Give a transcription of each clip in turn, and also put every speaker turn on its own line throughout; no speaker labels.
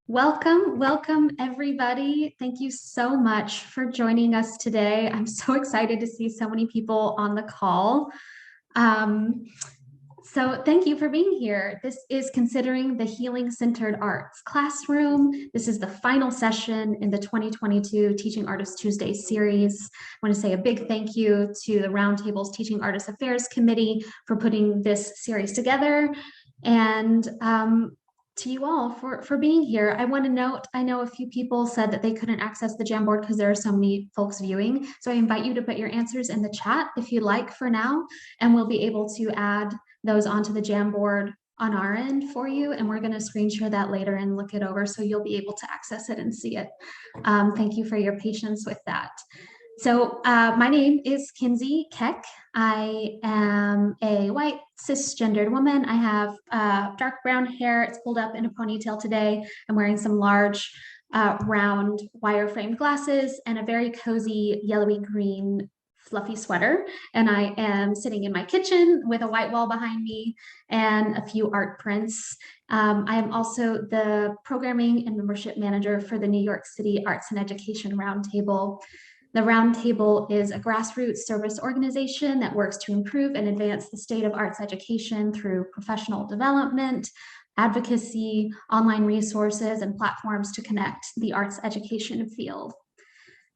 Welcome everybody. Thank you so much for joining us today. I'm so excited to see so many people on the call. Um, so thank you for being here. This is Considering the Healing Centered Arts Classroom. This is the final session in the 2022 Teaching Artists Tuesday series. I want to say a big thank you to the Roundtable's Teaching Artists Affairs Committee for putting this series together. And to you all for being here. I want to note, I know a few people said that they couldn't access the Jamboard because there are so many folks viewing. So I invite you to put your answers in the chat if you'd like for now, and we'll be able to add those onto the Jamboard on our end for you. And we're going to screen share that later and look it over so you'll be able to access it and see it. Thank you for your patience with that. So my name is Kinsey Keck. I am a white cisgendered woman. I have dark brown hair. It's pulled up in a ponytail today. I'm wearing some large round wire framed glasses and a very cozy yellowy green fluffy sweater. And I am sitting in my kitchen with a white wall behind me and a few art prints. I am also the programming and membership manager for the New York City Arts and Education Roundtable. The Roundtable is a grassroots service organization that works to improve and advance the state of arts education through professional development, advocacy, online resources, and platforms to connect the arts education field.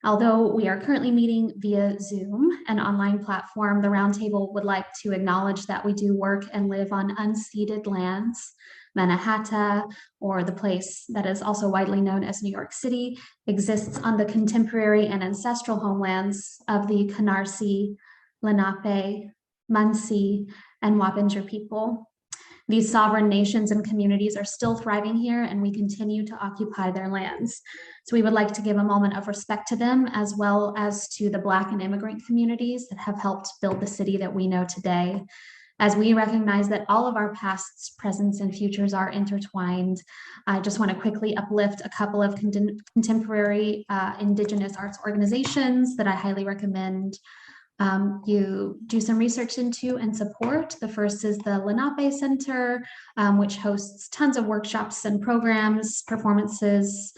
Although we are currently meeting via Zoom, an online platform, the Roundtable would like to acknowledge that we do work and live on unceded lands. Manhattan, or the place that is also widely known as New York City, exists on the contemporary and ancestral homelands of the Canarsie, Lenape, Munsee, and Wappinger people. These sovereign nations and communities are still thriving here, and we continue to occupy their lands. So we would like to give a moment of respect to them, as well as to the Black and immigrant communities that have helped build the city that we know today. As we recognize that all of our pasts, presents, and futures are intertwined, I just want to quickly uplift a couple of contemporary Indigenous arts organizations that I highly recommend you do some research into and support. The first is the Lenape Center, which hosts tons of workshops and programs, performances,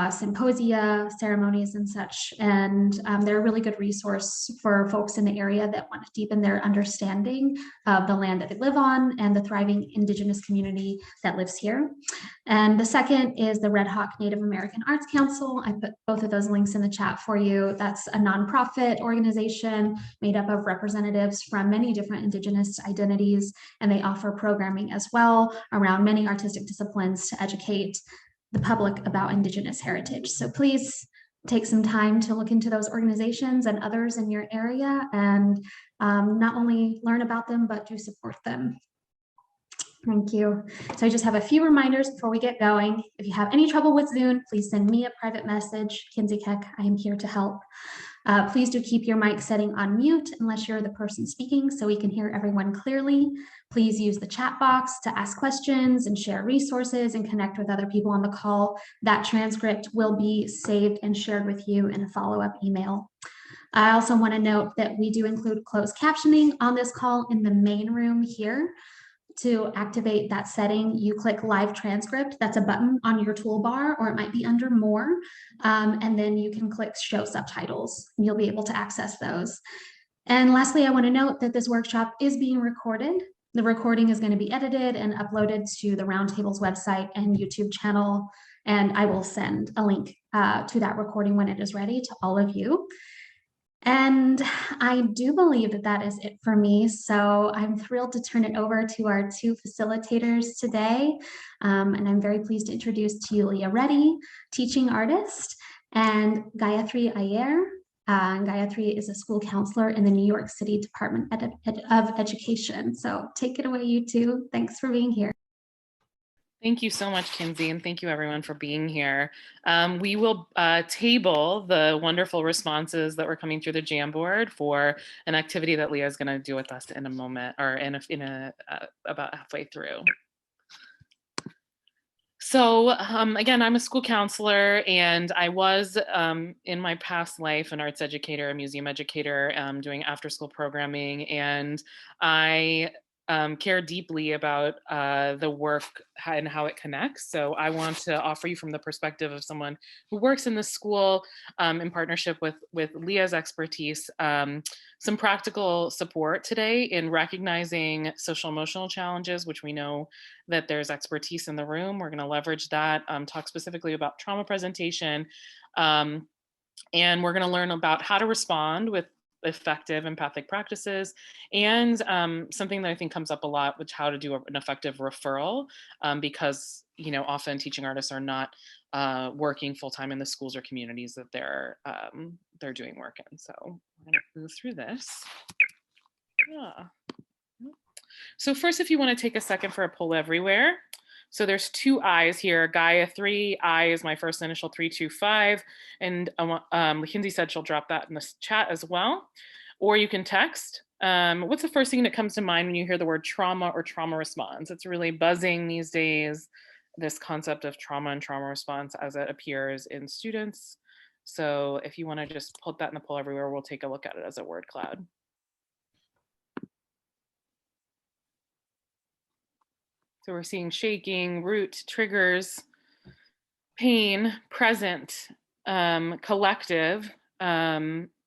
symposia, ceremonies, and such. And they're a really good resource for folks in the area that want to deepen their understanding of the land that they live on and the thriving Indigenous community that lives here. And the second is the Red Hawk Native American Arts Council. I put both of those links in the chat for you. That's a nonprofit organization made up of representatives from many different Indigenous identities, and they offer programming as well around many artistic disciplines to educate the public about Indigenous heritage. So please take some time to look into those organizations and others in your area and not only learn about them, but do support them. Thank you. So I just have a few reminders before we get going. If you have any trouble with Zoom, please send me a private message. Kinsey Keck, I am here to help. Please do keep your mic setting on mute unless you're the person speaking so we can hear everyone clearly. Please use the chat box to ask questions and share resources and connect with other people on the call. That transcript will be saved and shared with you in a follow-up email. I also want to note that we do include closed captioning on this call in the main room here. To activate that setting, you click live transcript. That's a button on your toolbar, or it might be under more. And then you can click show subtitles. You'll be able to access those. And lastly, I want to note that this workshop is being recorded. The recording is going to be edited and uploaded to the Roundtable's website and YouTube channel. And I will send a link to that recording when it is ready to all of you. And I do believe that that is it for me. So I'm thrilled to turn it over to our two facilitators today. And I'm very pleased to introduce to you Leah Reddy, teaching artist, and Gayathri Iyer. Gayathri is a school counselor in the New York City Department of Education. So take it away, you two. Thanks for being here.
Thank you so much, Kinsey, and thank you everyone for being here. We will table the wonderful responses that were coming through the Jamboard for an activity that Leah is going to do with us in a moment, or about halfway through. So again, I'm a school counselor, and I was in my past life an arts educator, a museum educator, doing after-school programming, and I care deeply about the work and how it connects. So I want to offer you from the perspective of someone who works in the school in partnership with Leah's expertise, some practical support today in recognizing social emotional challenges, which we know that there's expertise in the room. We're going to leverage that, talk specifically about trauma presentation, and we're going to learn about how to respond with effective empathic practices, and something that I think comes up a lot, which how to do an effective referral, because often teaching artists are not working full time in the schools or communities that they're doing work in. So we're going to move through this. Yeah. So first, if you want to take a second for a pull everywhere. So there's two I's here. Gayathri, I is my first initial 325. And Mackenzie said she'll drop that in the chat as well. Or you can text. What's the first thing that comes to mind when you hear the word trauma or trauma response? It's really buzzing these days, this concept of trauma and trauma response as it appears in students. So if you want to just put that in the pull everywhere, we'll take a look at it as a word cloud. So we're seeing shaking, root, triggers, pain, present, collective,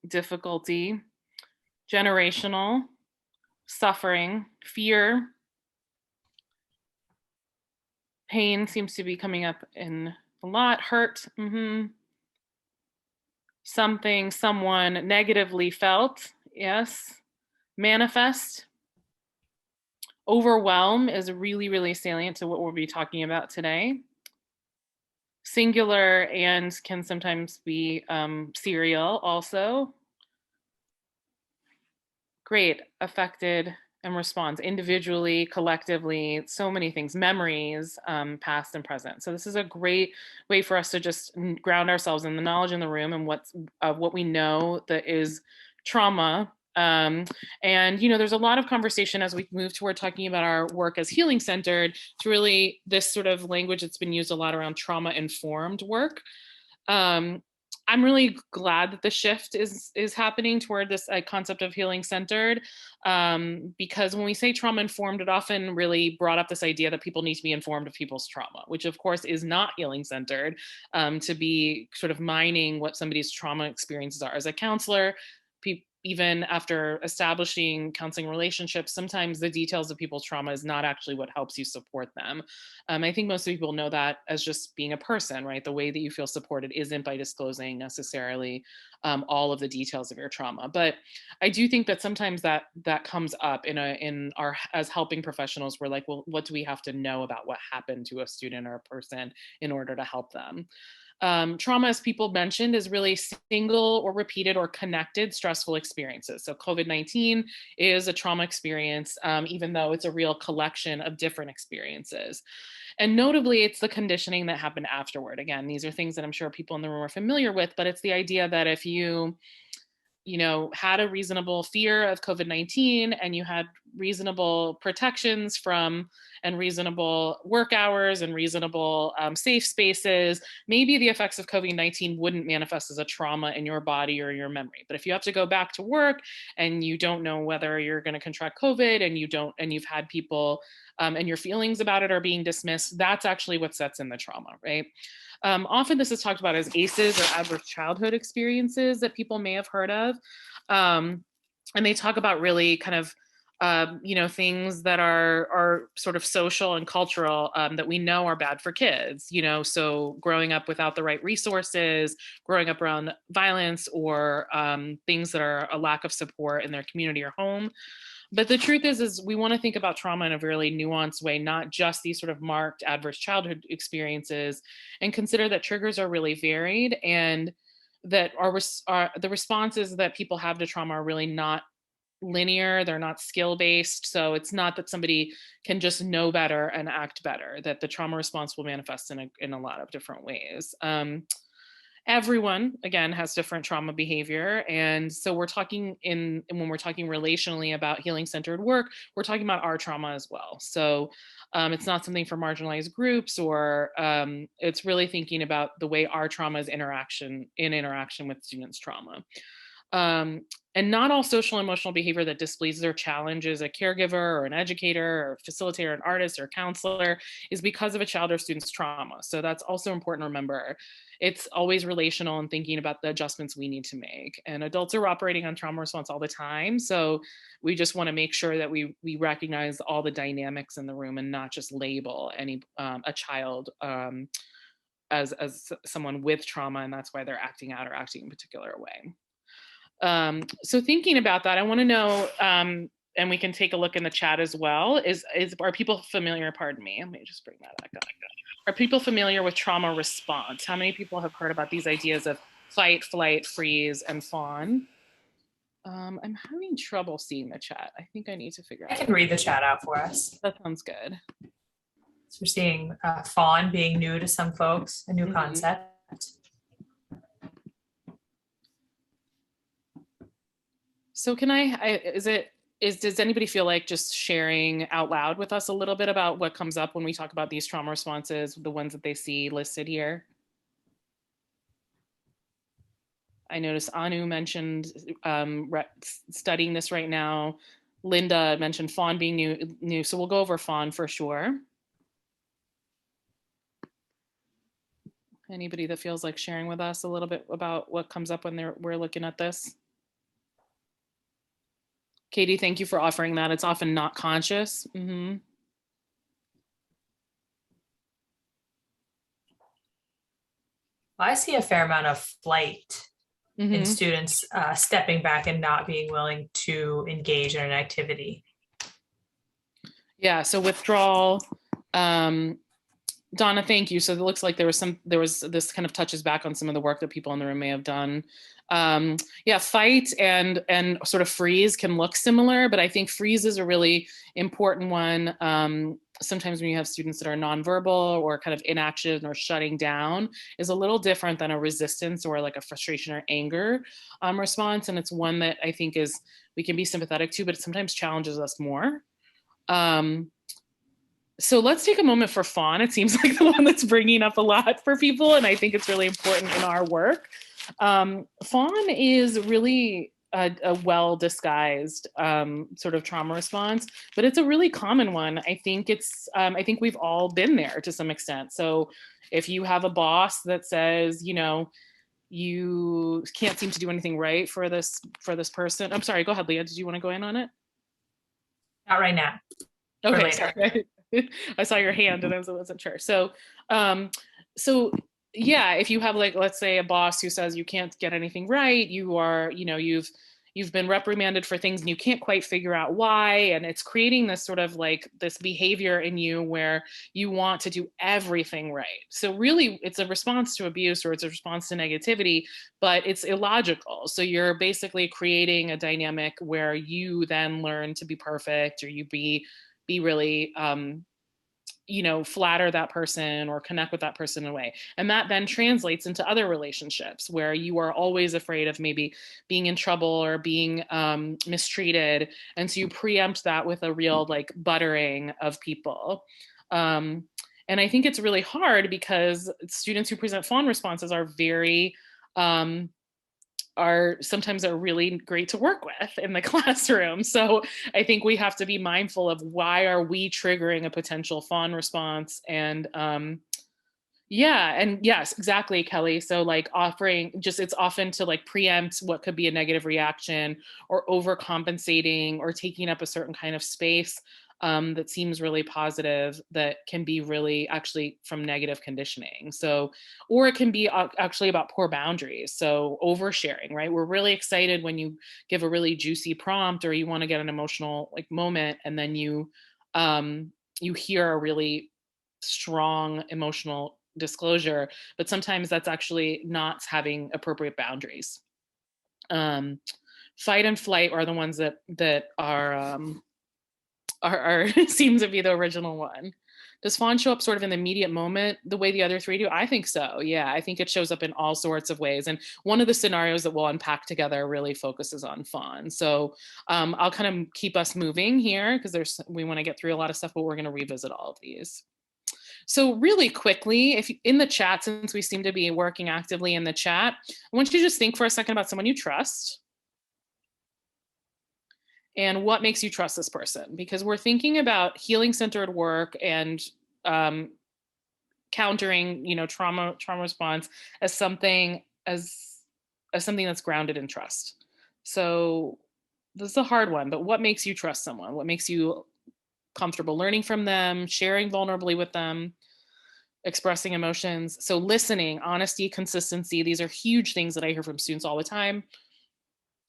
difficulty, generational, suffering, fear. Pain seems to be coming up in a lot. Hurt, something, someone negatively felt, yes. Manifest. Overwhelm is really, really salient to what we'll be talking about today. Singular and can sometimes be serial also. Great, affected and response individually, collectively, so many things, memories, past and present. So this is a great way for us to just ground ourselves in the knowledge in the room and what we know that is trauma. And there's a lot of conversation as we move toward talking about our work as healing centered. It's really this sort of language that's been used a lot around trauma informed work. I'm really glad that the shift is happening toward this concept of healing centered, because when we say trauma informed, it often really brought up this idea that people need to be informed of people's trauma, which of course is not healing centered, to be sort of mining what somebody's trauma experiences are. As a counselor, even after establishing counseling relationships, sometimes the details of people's trauma is not actually what helps you support them. I think most people know that as just being a person, right? The way that you feel supported isn't by disclosing necessarily all of the details of your trauma. But I do think that sometimes that comes up in our as helping professionals. We're like, well, what do we have to know about what happened to a student or a person in order to help them? Trauma, as people mentioned, is really single or repeated or connected stressful experiences. So COVID-19 is a trauma experience, even though it's a real collection of different experiences. And notably, it's the conditioning that happened afterward. Again, these are things that I'm sure people in the room are familiar with, but it's the idea that if you had a reasonable fear of COVID-19 and you had reasonable protections from and reasonable work hours and reasonable safe spaces, maybe the effects of COVID-19 wouldn't manifest as a trauma in your body or your memory. But if you have to go back to work and you don't know whether you're going to contract COVID and you've had people and your feelings about it are being dismissed, that's actually what sets in the trauma, right? Often this is talked about as ACEs or adverse childhood experiences that people may have heard of. And they talk about really kind of, things that are sort of social and cultural that we know are bad for kids, so growing up without the right resources, growing up around violence, or things that are a lack of support in their community or home. But the truth is we want to think about trauma in a really nuanced way, not just these sort of marked adverse childhood experiences, and consider that triggers are really varied, and that the responses that people have to trauma are really not linear. They're not skill-based. So it's not that somebody can just know better and act better, that the trauma response will manifest in a lot of different ways. Everyone, again, has different trauma behavior. And so we're talking when we're talking relationally about healing centered work, we're talking about our trauma as well. So it's not something for marginalized groups, or it's really thinking about the way our trauma is interaction with students' trauma. And not all social and emotional behavior that displeases or challenges a caregiver or an educator or facilitator, an artist or counselor is because of a child or student's trauma. So that's also important to remember. It's always relational and thinking about the adjustments we need to make. And adults are operating on trauma response all the time. So we just want to make sure that we recognize all the dynamics in the room and not just label any a child as someone with trauma, and that's why they're acting out or acting in a particular way. So thinking about that, I want to know, and we can take a look in the chat as well, are people familiar, pardon me, let me just bring that back up. Are people familiar with trauma response? How many people have heard about these ideas of fight, flight, freeze, and fawn? I'm having trouble seeing the chat. I think I need to figure out.
I can read the chat out for us.
That sounds good.
So we're seeing fawn being new to some folks, a new concept.
So can does anybody feel like just sharing out loud with us a little bit about what comes up when we talk about these trauma responses, the ones that they see listed here? I noticed Anu mentioned studying this right now. Linda mentioned fawn being new. So we'll go over fawn for sure. Anybody that feels like sharing with us a little bit about what comes up when we're looking at this? Katie, thank you for offering that. It's often not conscious.
I see a fair amount of flight in students stepping back and not being willing to engage in an activity.
Yeah, so withdrawal. Donna, thank you. So it looks like there was this kind of touches back on some of the work that people in the room may have done. Yeah, fight and sort of freeze can look similar, but I think freeze is a really important one. Sometimes when you have students that are nonverbal or kind of inaction or shutting down is a little different than a resistance or like a frustration or anger response. And it's one that I think we can be sympathetic to, but it sometimes challenges us more. So let's take a moment for fawn. It seems like the one that's bringing up a lot for people, and I think it's really important in our work. Fawn is really a well-disguised sort of trauma response, but it's a really common one. I think I think we've all been there to some extent. So if you have a boss that says, you can't seem to do anything right for this person. I'm sorry, go ahead, Leah. Did you want to go in on it?
Not right now.
Okay, sorry. I saw your hand and I wasn't sure. So yeah, if you have let's say a boss who says you can't get anything right, you are, you've been reprimanded for things and you can't quite figure out why. And it's creating this sort of this behavior in you where you want to do everything right. So really it's a response to abuse or it's a response to negativity, but it's illogical. So you're basically creating a dynamic where you then learn to be perfect or you be really, flatter that person or connect with that person in a way. And that then translates into other relationships where you are always afraid of maybe being in trouble or being mistreated. And so you preempt that with a real buttering of people. And I think it's really hard because students who present fawn responses are very, sometimes really great to work with in the classroom. So I think we have to be mindful of why are we triggering a potential fawn response. And yeah, and yes, exactly, Kelly. So offering it's often to preempt what could be a negative reaction or overcompensating or taking up a certain kind of space that seems really positive that can be really actually from negative conditioning. So, or it can be actually about poor boundaries. So oversharing, right? We're really excited when you give a really juicy prompt or you want to get an emotional moment and then you hear a really strong emotional disclosure, but sometimes that's actually not having appropriate boundaries. Fight and flight are the ones that are seem to be the original one. Does fawn show up sort of in the immediate moment the way the other three do? I think so. Yeah, I think it shows up in all sorts of ways. And one of the scenarios that we'll unpack together really focuses on fawn. So I'll kind of keep us moving here because we want to get through a lot of stuff, but we're going to revisit all of these. So really quickly, if in the chat, since we seem to be working actively in the chat, I want you to just think for a second about someone you trust. and what makes you trust this person? Because we're thinking about healing-centered work and countering, trauma response as something that's grounded in trust. So this is a hard one, but what makes you trust someone? What makes you comfortable learning from them, sharing vulnerably with them, expressing emotions? So listening, honesty, consistency, these are huge things that I hear from students all the time.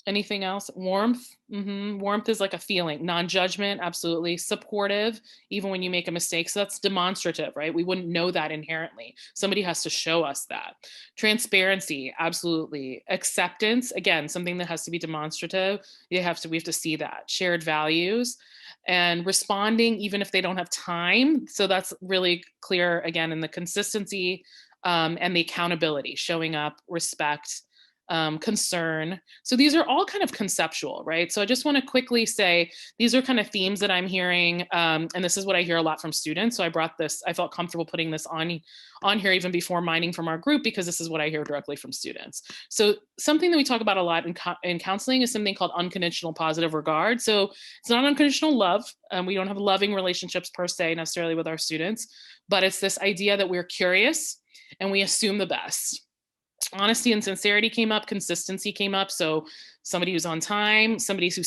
Anything else? Warmth. Warmth is like a feeling. Non-judgment, absolutely. Supportive, even when you make a mistake. So that's demonstrative, right? We wouldn't know that inherently. Somebody has to show us that. Transparency, absolutely. Acceptance, again, something that has to be demonstrative. We have to see that. Shared values and responding even if they don't have time. So that's really clear, again, in the consistency and the accountability, showing up, respect, concern. So these are all kind of conceptual, right? So I just want to quickly say these are kind of themes that I'm hearing, and this is what I hear a lot from students. So I felt comfortable putting this on here even before mining from our group, because this is what I hear directly from students. So something that we talk about a lot in counseling is something called unconditional positive regard. So it's not unconditional love. We don't have loving relationships per se necessarily with our students, but it's this idea that we're curious and we assume the best. Honesty and sincerity came up, consistency came up. So somebody who's on time, somebody who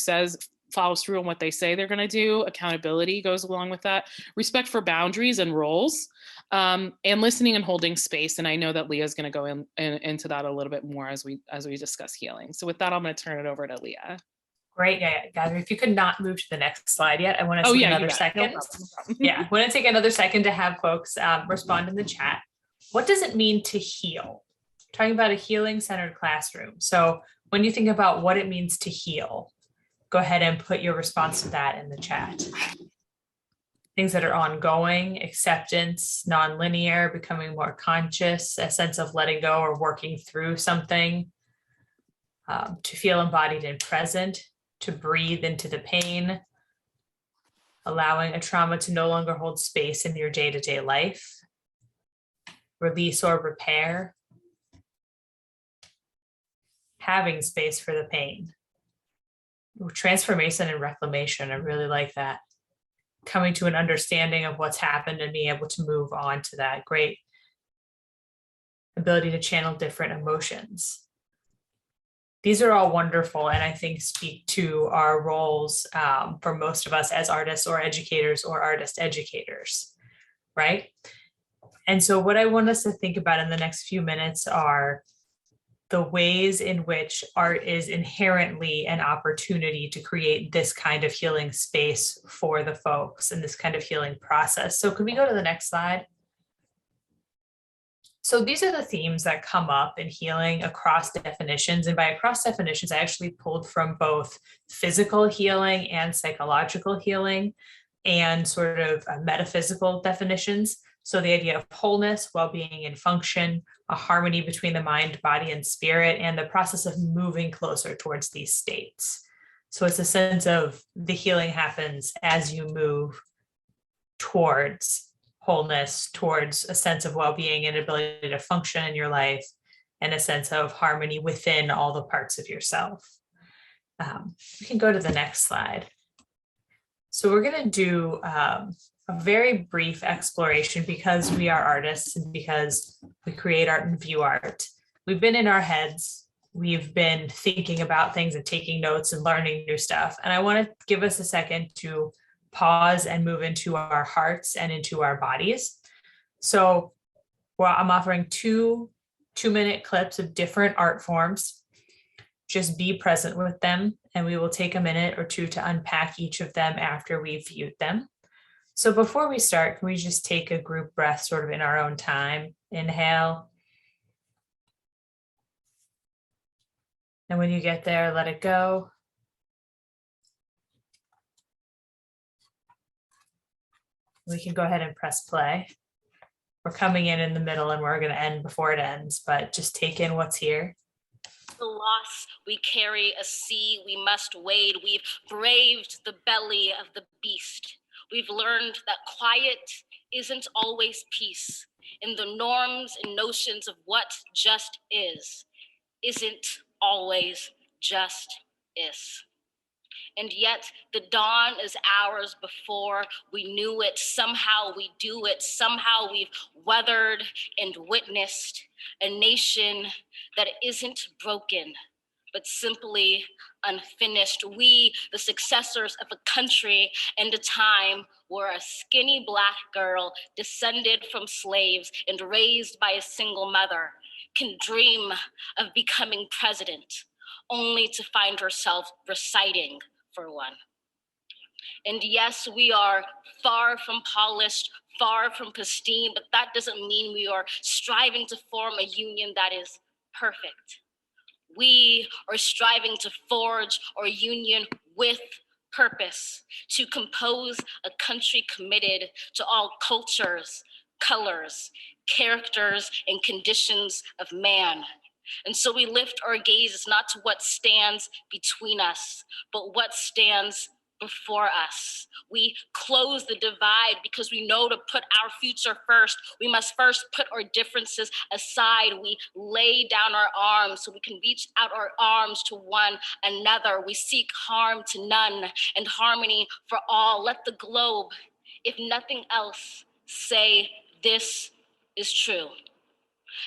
follows through on what they say they're going to do. Accountability goes along with that. Respect for boundaries and roles, and listening and holding space. And I know that Leah is going to go into that a little bit more as we discuss healing. So with that, I'm going to turn it over to Leah.
Great, Gayathri. If you could not move to the next slide yet, I want to take another second. No problem. Yeah, I want to take another second to have folks respond in the chat. What does it mean to heal? Talking about a healing-centered classroom. So when you think about what it means to heal, go ahead and put your response to that in the chat. Things that are ongoing, acceptance, non-linear, becoming more conscious, a sense of letting go or working through something, to feel embodied and present, to breathe into the pain, allowing a trauma to no longer hold space in your day-to-day life, release or repair, having space for the pain. Transformation and reclamation, I really like that. Coming to an understanding of what's happened and being able to move on to that. Great ability to channel different emotions. These are all wonderful, and I think speak to our roles for most of us as artists or educators or artist educators, right? And so what I want us to think about in the next few minutes are the ways in which art is inherently an opportunity to create this kind of healing space for the folks and this kind of healing process. So could we go to the next slide? So these are the themes that come up in healing across definitions. And by across definitions, I actually pulled from both physical healing and psychological healing and sort of metaphysical definitions. So the idea of wholeness, well-being, and function, a harmony between the mind, body, and spirit, and the process of moving closer towards these states. So it's a sense of the healing happens as you move towards wholeness, towards a sense of well-being and ability to function in your life, and a sense of harmony within all the parts of yourself. We can go to the next slide. So we're going to do a very brief exploration because we are artists and because we create art and view art. We've been in our heads. We've been thinking about things and taking notes and learning new stuff. And I want to give us a second to pause and move into our hearts and into our bodies. So I'm offering two 2-minute clips of different art forms. Just be present with them, and we will take a minute or two to unpack each of them after we've viewed them. So before we start, can we just take a group breath sort of in our own time? Inhale. And when you get there, let it go. We can go ahead and press play. We're coming in the middle and we're going to end before it ends, but just take in what's here.
The loss, we carry a sea we must wade. We've braved the belly of the beast. We've learned that quiet isn't always peace. In the norms and notions of what just isn't always just is. And yet the dawn is hours before we knew it. Somehow we do it. Somehow we've weathered and witnessed a nation that isn't broken, but simply unfinished. We, the successors of a country and a time where a skinny Black girl descended from slaves and raised by a single mother can dream of becoming president, only to find herself reciting for one. And yes, we are far from polished, far from pristine, but that doesn't mean we are striving to form a union that is perfect. We are striving to forge our union with purpose, to compose a country committed to all cultures, colors, characters, and conditions of man. And so we lift our gazes not to what stands between us, but what stands before us. We close the divide because we know to put our future first, we must first put our differences aside. We lay down our arms so we can reach out our arms to one another. We seek harm to none and harmony for all. Let the globe, if nothing else, say this is true.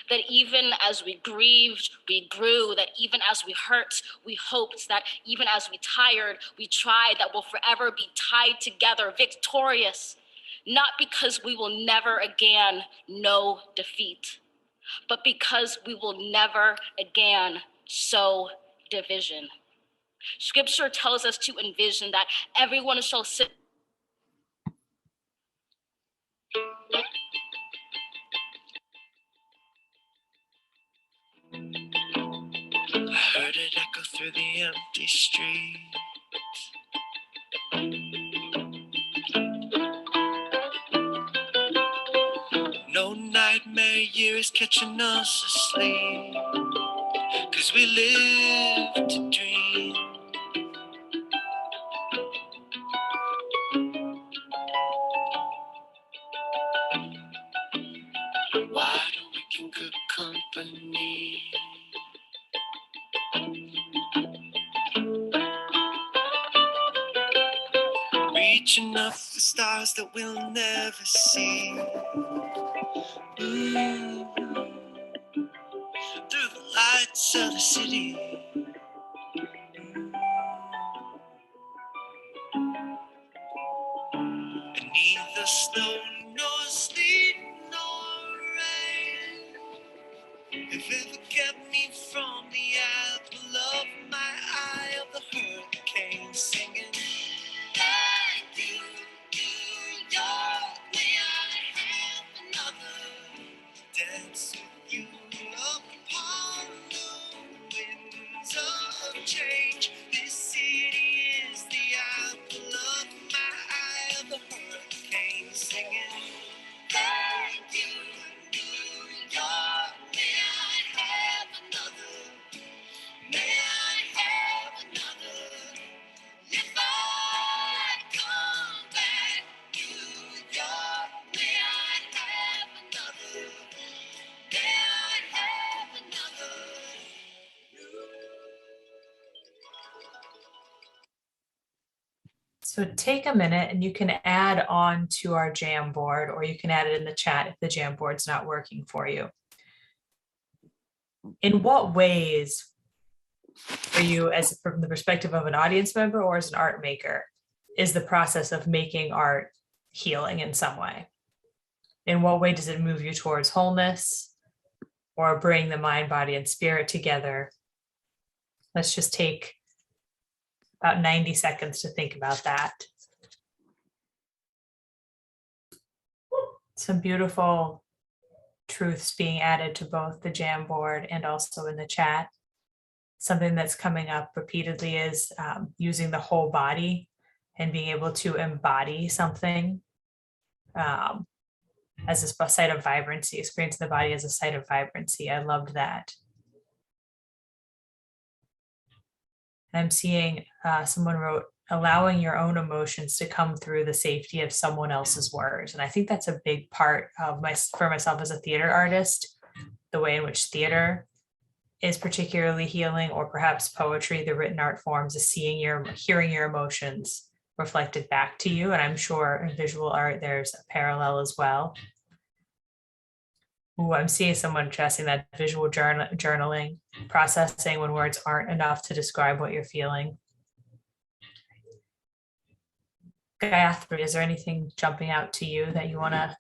That even as we grieved, we grew, that even as we hurt, we hoped, that even as we tired, we tried, that we'll forever be tied together, victorious, not because we will never again know defeat, but because we will never again sow division. Scripture tells us to envision that everyone shall sit.
I heard it echo through the empty street. No nightmare year is catching us asleep, 'cause we live to dream. Why do we keep good company? Reaching up for stars that we'll never see. Through the lights of the city. And neither snow nor sleet nor rain have ever kept me from the apple of my eye, of the hurricane singing. Thank you, New York, may I have another dance with you upon the winds of change. This city is the apple of my eye, of the hurricane singing. Thank you, New York, may I have another, may I have another. If I come back, New York, may I have another, may I have another.
So take a minute and you can add on to our Jamboard, or you can add it in the chat if the Jamboard's not working for you. In what ways for you, as from the perspective of an audience member or as an art maker, is the process of making art healing in some way? In what way does it move you towards wholeness or bring the mind, body, and spirit together? Let's just take about 90 seconds to think about that. Some beautiful truths being added to both the Jamboard and also in the chat. Something that's coming up repeatedly is using the whole body and being able to embody something as a site of vibrancy, experiencing the body as a site of vibrancy. I loved that. I'm seeing someone wrote, allowing your own emotions to come through the safety of someone else's words. And I think that's a big part of for myself as a theater artist, the way in which theater is particularly healing, or perhaps poetry, the written art forms, is hearing your emotions reflected back to you. And I'm sure in visual art, there's a parallel as well. Ooh, I'm seeing someone addressing that visual journaling, processing when words aren't enough to describe what you're feeling. Gayathri, is there anything jumping out to you that you want to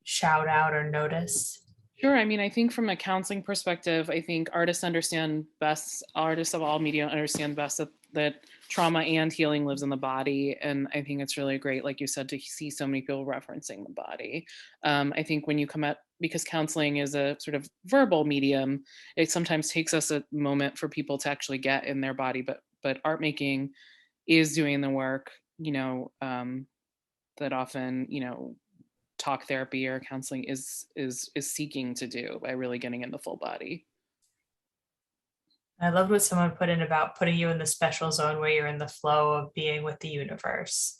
shout out or notice?
Sure. I mean, I think from a counseling perspective, I think artists of all media understand best that trauma and healing lives in the body. And I think it's really great, like you said, to see so many people referencing the body. I think when you come at, because counseling is a sort of verbal medium, it sometimes takes us a moment for people to actually get in their body, but art making is doing the work, that often, talk therapy or counseling is seeking to do by really getting in the full body.
I loved what someone put in about putting you in the special zone where you're in the flow of being with the universe.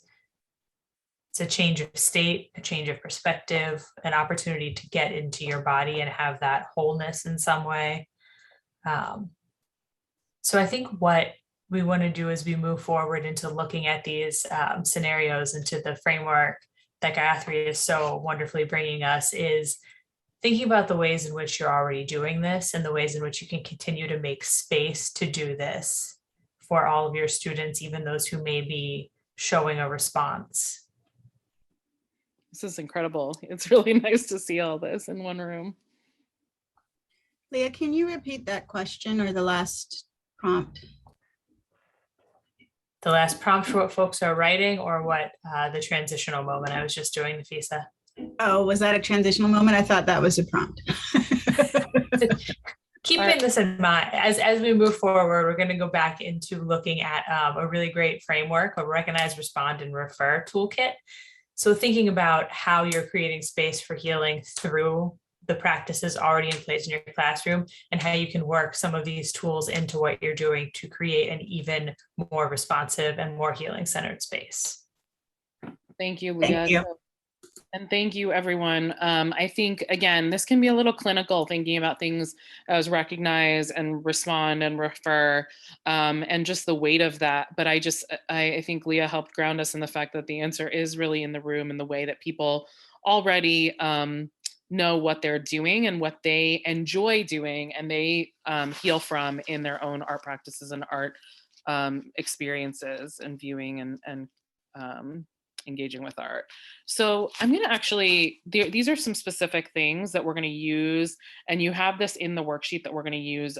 It's a change of state, a change of perspective, an opportunity to get into your body and have that wholeness in some way. So I think what we want to do as we move forward into looking at these scenarios, into the framework that Gayathri is so wonderfully bringing us, is thinking about the ways in which you're already doing this and the ways in which you can continue to make space to do this for all of your students, even those who may be showing a response.
This is incredible. It's really nice to see all this in one room.
Leah, can you repeat that question or the last prompt?
The last prompt for what folks are writing, or what the transitional moment I was just doing, Nafisa?
Oh, was that a transitional moment? I thought that was a prompt.
Keeping this in mind, as we move forward, we're going to go back into looking at a really great framework, a recognize, respond, and refer toolkit. So thinking about how you're creating space for healing through the practices already in place in your classroom, and how you can work some of these tools into what you're doing to create an even more responsive and more healing-centered space.
Thank you, Leah.
Thank you.
And thank you, everyone. I think, again, this can be a little clinical, thinking about things as recognize and respond and refer, and just the weight of that. But I think Leah helped ground us in the fact that the answer is really in the room, and the way that people already know what they're doing and what they enjoy doing, and they heal from in their own art practices and art experiences and viewing and engaging with art. So I'm going to actually, these are some specific things that we're going to use, and you have this in the worksheet that we're going to use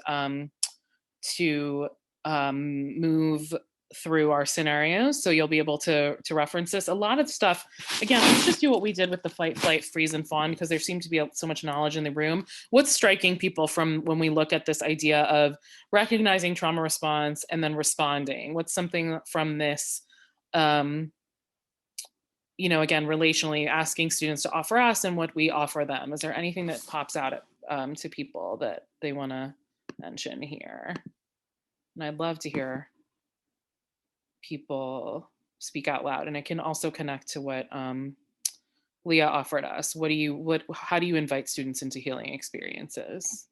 to move through our scenarios. So you'll be able to reference this. A lot of stuff, again, let's just do what we did with the fight, flight, freeze, and fawn, because there seemed to be so much knowledge in the room. What's striking people from when we look at this idea of recognizing trauma response and then responding? What's something from this, again, relationally asking students to offer us and what we offer them? Is there anything that pops out at, to people that they want to mention here? And I'd love to hear people speak out loud, and it can also connect to what Leah offered us. How do you invite students into healing experiences?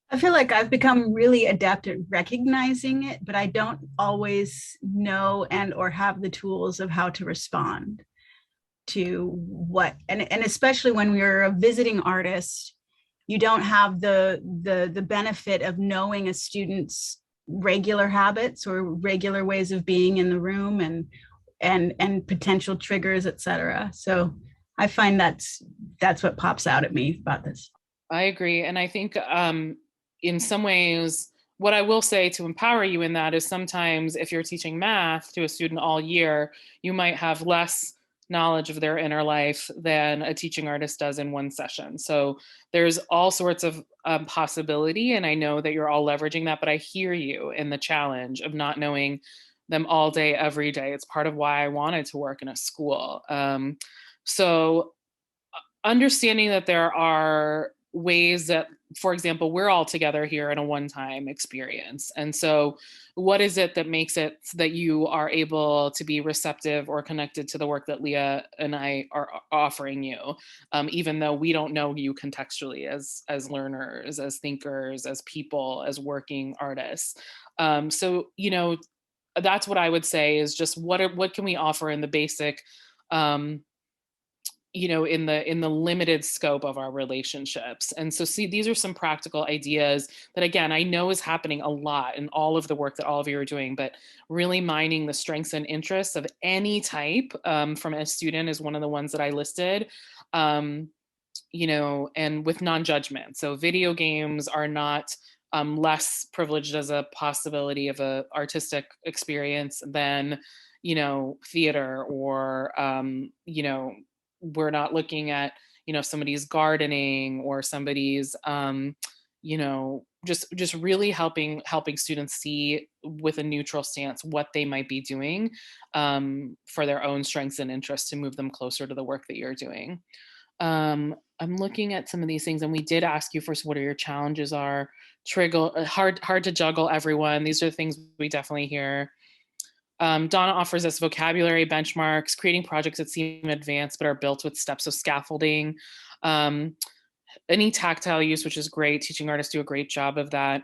I feel like I've become really adept at recognizing it, but I don't always know and or have the tools of how to respond to what, and especially when you're a visiting artist, you don't have the benefit of knowing a student's regular habits or regular ways of being in the room and potential triggers, etc. So I find that's what pops out at me about this.
I agree. And I think in some ways, what I will say to empower you in that is sometimes if you're teaching math to a student all year, you might have less knowledge of their inner life than a teaching artist does in one session. So there's all sorts of possibility, and I know that you're all leveraging that, but I hear you in the challenge of not knowing them all day, every day. It's part of why I wanted to work in a school. So understanding that there are ways that for example, we're all together here in a one-time experience. And so what is it that makes it so that you are able to be receptive or connected to the work that Leah and I are offering you, even though we don't know you contextually as learners, as thinkers, as people, as working artists. So, you know, that's what I would say is just what can we offer in the basic, you know, in the limited scope of our relationships. And so see, these are some practical ideas that, again, I know is happening a lot in all of the work that all of you are doing, but really mining the strengths and interests of any type from a student is one of the ones that I listed. You know, and with non-judgment. So video games are not less privileged as a possibility of a artistic experience than, you know, theater or, you know, we're not looking at, you know, somebody's gardening or somebody's, you know, just really helping students see with a neutral stance what they might be doing for their own strengths and interests to move them closer to the work that you're doing. I'm looking at some of these things, and we did ask you first what are your challenges are. Hard to juggle everyone. These are things we definitely hear. Donna offers us vocabulary benchmarks, creating projects that seem advanced but are built with steps of scaffolding. Any tactile use, which is great. Teaching artists do a great job of that.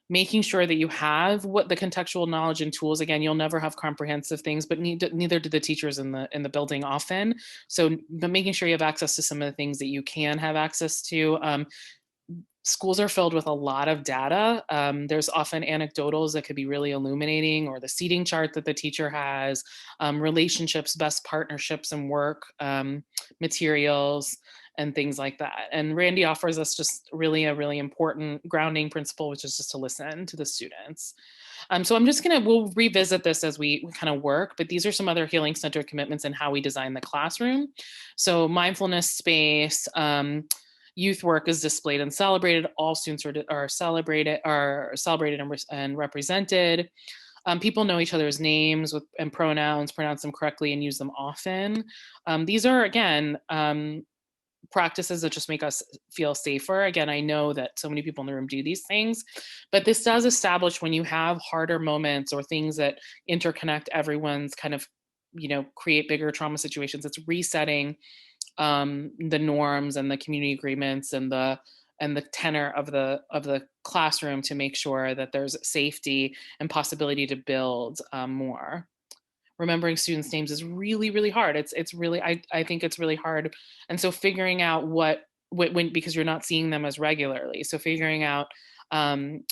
Making sure that you have what the contextual knowledge and tools. Again, you'll never have comprehensive things, but neither do the teachers in the building often. So, but making sure you have access to some of the things that you can have access to. Schools are filled with a lot of data. There's often anecdotals that could be really illuminating, or the seating chart that the teacher has, relationships, best partnerships and work materials, and things like that. And Randy offers us just really a really important grounding principle, which is just to listen to the students. So I'm just we'll revisit this as we kind of work, but these are some other healing centered commitments and how we design the classroom. So mindfulness space, youth work is displayed and celebrated. All students are celebrated and represented. People know each other's names and pronouns, pronounce them correctly, and use them often. These are, again, practices that just make us feel safer. Again, I know that so many people in the room do these things, but this does establish when you have harder moments or things that interconnect everyone's kind of, you know, create bigger trauma situations. It's resetting the norms and the community agreements and the tenor of the classroom to make sure that there's safety and possibility to build more. Remembering students' names is really, really hard. It's really, I think it's really hard. And so figuring out when, because you're not seeing them as regularly. So figuring out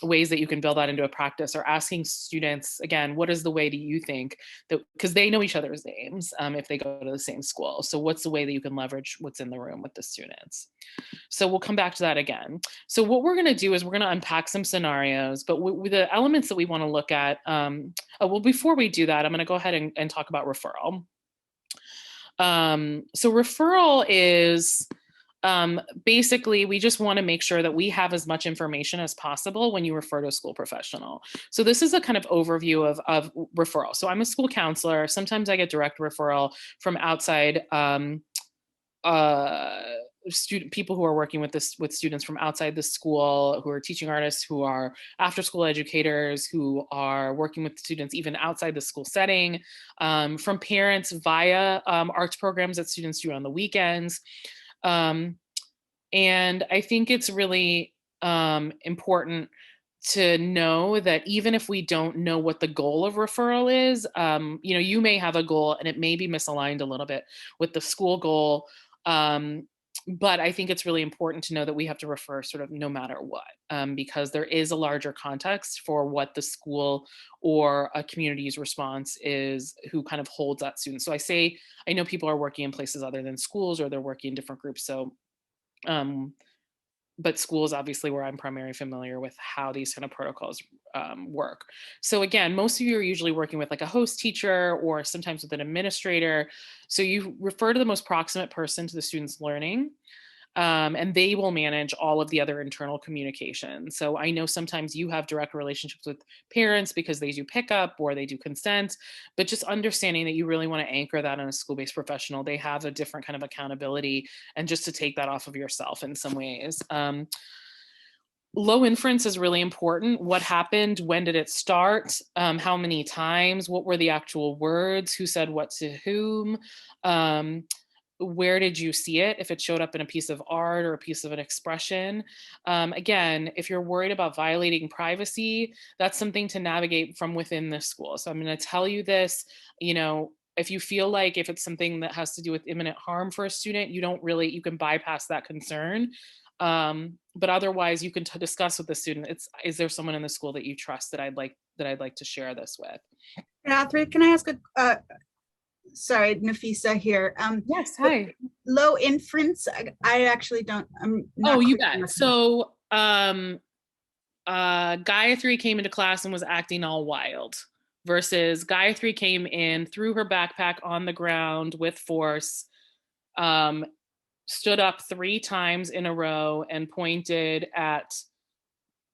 ways that you can build that into a practice, or asking students, again, what is the way do you think that, because they know each other's names if they go to the same school. So what's the way that you can leverage what's in the room with the students? So we'll come back to that again. So what we're going to do is we're going to unpack some scenarios, but the elements that we want to look at, well, before we do that, I'm going to go ahead and talk about referral. So referral is basically, we just want to make sure that we have as much information as possible when you refer to a school professional. So this is a kind of overview of referral. So I'm a school counselor. Sometimes I get direct referral from outside people who are working with students from outside the school, who are teaching artists, who are after school educators, who are working with students even outside the school setting, from parents via arts programs that students do on the weekends. And I think it's really important to know that even if we don't know what the goal of referral is, you know, you may have a goal and it may be misaligned a little bit with the school goal. But I think it's really important to know that we have to refer sort of no matter what, because there is a larger context for what the school or a community's response is, who kind of holds that student. So I know people are working in places other than schools, or they're working in different groups. So, but schools obviously where I'm primarily familiar with how these kind of protocols work. So again, most of you are usually working with like a host teacher or sometimes with an administrator. So you refer to the most proximate person to the student's learning. And they will manage all of the other internal communication. So I know sometimes you have direct relationships with parents because they do pickup or they do consent, but just understanding that you really want to anchor that in a school-based professional. They have a different kind of accountability, and just to take that off of yourself in some ways. Low inference is really important. What happened? When did it start? How many times? What were the actual words? Who said what to whom? Where did you see it? If it showed up in a piece of art or a piece of an expression. Again, if you're worried about violating privacy, that's something to navigate from within the school. So I'm going to tell you this, if you feel like if it's something that has to do with imminent harm for a student, you can bypass that concern. But otherwise you can discuss with the student, is there someone in the school that you trust that I'd like to share this with?
Gayathri, can I ask sorry, Nafisa here.
Yes, hi.
Low inference, I actually don't, I'm not.
Oh, you bet. So Gayathri came into class and was acting all wild, versus Gayathri came in, threw her backpack on the ground with force, stood up 3 times in a row and pointed at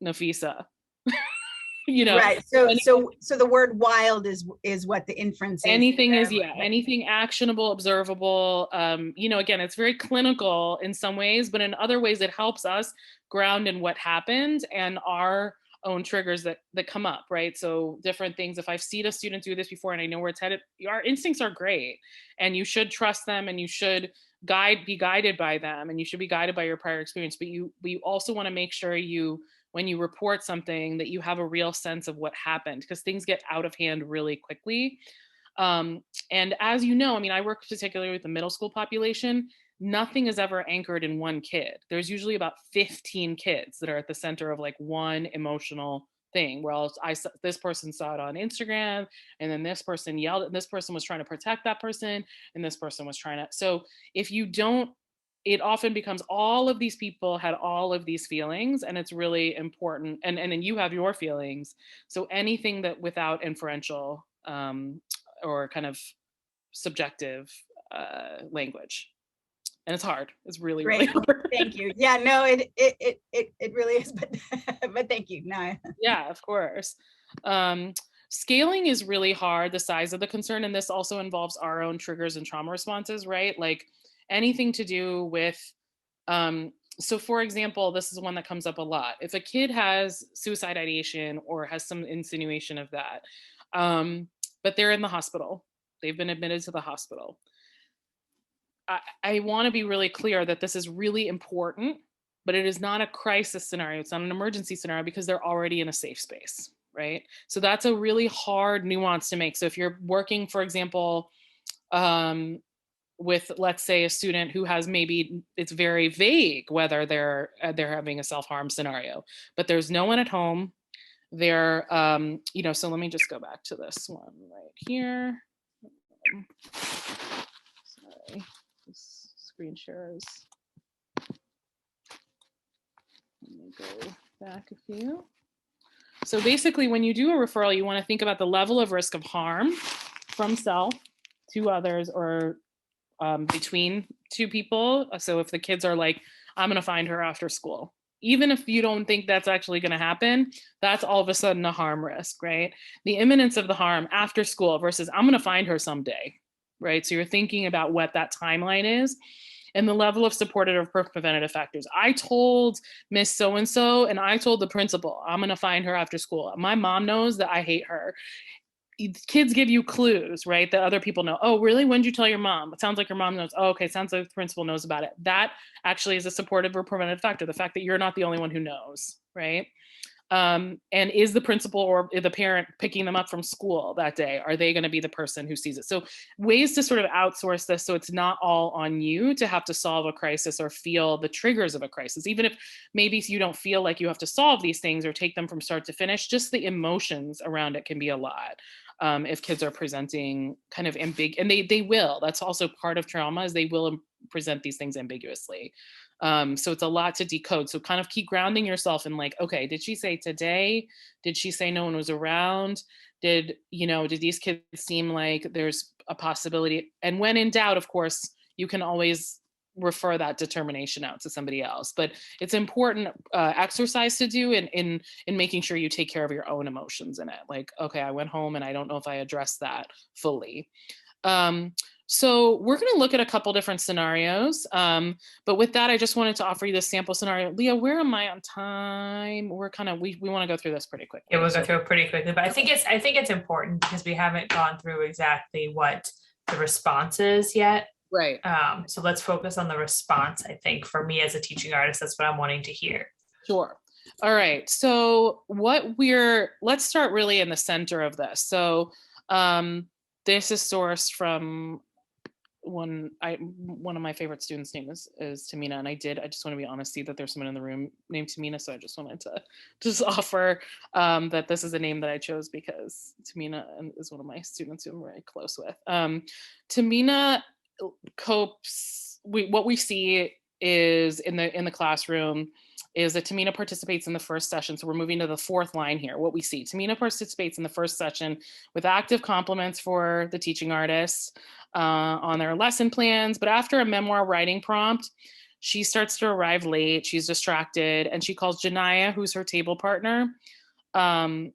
Nafisa.
Right. So the word wild is what the inference is.
Anything is, anything actionable, observable. Again, it's very clinical in some ways, but in other ways it helps us ground in what happened and our own triggers that come up, right? So different things. If I've seen a student do this before and I know where it's headed, our instincts are great, and you should trust them, and you should be guided by them, and you should be guided by your prior experience. But you also want to make sure when you report something, that you have a real sense of what happened, because things get out of hand really quickly. And as you know, I work particularly with the middle school population. Nothing is ever anchored in one kid. There's usually about 15 kids that are at the center of like one emotional thing. Where this person saw it on Instagram, and then this person yelled, and this person was trying to protect that person, and this person was trying to. So if you don't, it often becomes all of these people had all of these feelings, and it's really important. And then you have your feelings. So anything that without inferential or kind of subjective language. And it's hard. It's really, really hard.
Thank you. Yeah, no, it really is, but thank you. No.
Yeah, of course. Scaling is really hard, the size of the concern. And this also involves our own triggers and trauma responses, right? Like anything to do with, so for example, this is one that comes up a lot. If a kid has suicide ideation or has some insinuation of that, but they're in the hospital, they've been admitted to the hospital. I want to be really clear that this is really important, but it is not a crisis scenario. It's not an emergency scenario, because they're already in a safe space, right? So that's a really hard nuance to make. So if you're working, for example, with, let's say, a student who has, maybe it's very vague whether they're having a self-harm scenario, but there's no one at home. They're, so let me just go back to this one right here. Sorry. Screen shares. Let me go back a few. So basically, when you do a referral, you want to think about the level of risk of harm from self to others, or between 2 people. So if the kids are like, I'm going to find her after school, even if you don't think that's actually going to happen, that's all of a sudden a harm risk, right? The imminence of the harm after school versus I'm going to find her someday, right? So you're thinking about what that timeline is, and the level of supportive or preventative factors. I told Miss So-and-so, and I told the principal, I'm going to find her after school. My mom knows that I hate her. Kids give you clues, right? That other people know. Oh, really? When did you tell your mom? It sounds like your mom knows. Oh, okay. Sounds like the principal knows about it. That actually is a supportive or preventative factor. The fact that you're not the only one who knows, right? And is the principal or the parent picking them up from school that day? Are they going to be the person who sees it? So ways to sort of outsource this, so it's not all on you to have to solve a crisis or feel the triggers of a crisis. Even if maybe you don't feel like you have to solve these things or take them from start to finish, just the emotions around it can be a lot. If kids are presenting kind of ambiguous, and they will, that's also part of trauma, is they will present these things ambiguously. So it's a lot to decode. So kind of keep grounding yourself in like, okay, did she say today? Did she say no one was around? Did these kids seem like there's a possibility? And when in doubt, of course, you can always refer that determination out to somebody else. But it's important exercise to do in making sure you take care of your own emotions in it. Like, okay, I went home and I don't know if I addressed that fully. So we're going to look at a couple different scenarios. But with that, I just wanted to offer you this sample scenario. Leah, where am I on time? We're kind of, we want to go through this pretty quickly.
Yeah, we'll go through it pretty quickly, but I think it's important because we haven't gone through exactly what the response is yet.
Right.
So let's focus on the response. I think for me as a teaching artist, that's what I'm wanting to hear.
Sure. All right. So let's start really in the center of this. So this is sourced from one of my favorite students' name is Tamina, and I just want to be honest, see that there's someone in the room named Tamina, so I just wanted to just offer that this is a name that I chose because Tamina is one of my students who I'm very close with. Tamina copes. What we see is in the classroom is that Tamina participates in the first session. So we're moving to the fourth line here. What we see, Tamina participates in the first session with active compliments for the teaching artists on their lesson plans. But after a memoir writing prompt, she starts to arrive late. She's distracted, and she calls Janiyah, who's her table partner. Her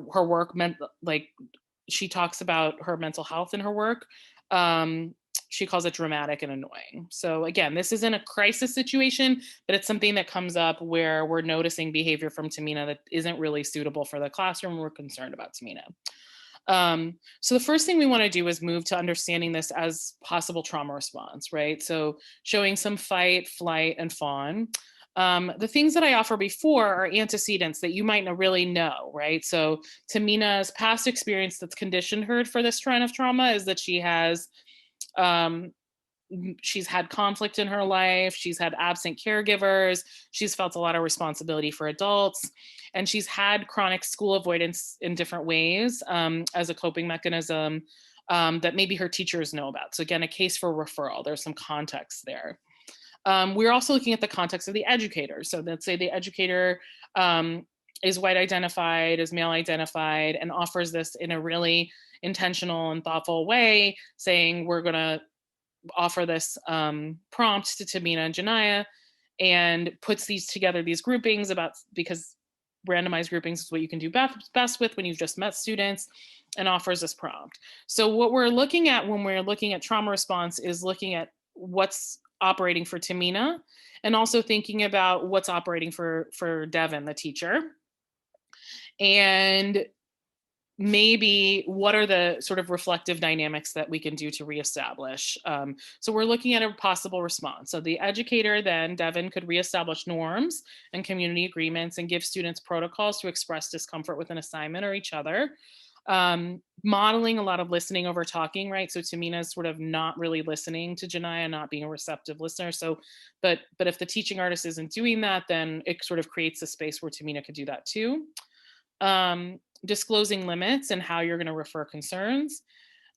work meant, like, she talks about her mental health in her work. She calls it dramatic and annoying. So again, this isn't a crisis situation, but it's something that comes up where we're noticing behavior from Tamina that isn't really suitable for the classroom. We're concerned about Tamina. So the first thing we want to do is move to understanding this as possible trauma response, right? So showing some fight, flight, and fawn. The things that I offer before are antecedents that you might not really know, right? So Tamina's past experience that's conditioned her for this kind of trauma is that she's had conflict in her life, she's had absent caregivers, she's felt a lot of responsibility for adults, and she's had chronic school avoidance in different ways as a coping mechanism that maybe her teachers know about. So again, a case for referral, there's some context there. We're also looking at the context of the educator. So let's say the educator is white identified, is male identified, and offers this in a really intentional and thoughtful way, saying we're going to offer this prompt to Tamina and Janiyah, and puts these groupings because randomized groupings is what you can do best with when you've just met students, and offers this prompt. So what we're looking at when we're looking at trauma response is looking at what's operating for Tamina, and also thinking about what's operating for Devin, the teacher, and maybe what are the sort of reflective dynamics that we can do to reestablish. So we're looking at a possible response. So the educator then, Devin, could reestablish norms and community agreements and give students protocols to express discomfort with an assignment or each other. Modeling a lot of listening over talking, right? So Tamina's sort of not really listening to Janiyah, not being a receptive listener. So, but if the teaching artist isn't doing that, then it sort of creates a space where Tamina could do that too. Disclosing limits and how you're going to refer concerns.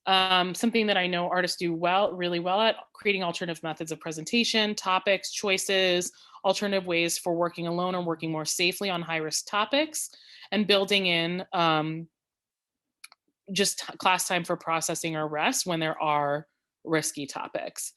Something that I know artists do really well at, creating alternative methods of presentation, topics, choices, alternative ways for working alone or working more safely on high-risk topics, and building in just class time for processing or rest when there are risky topics.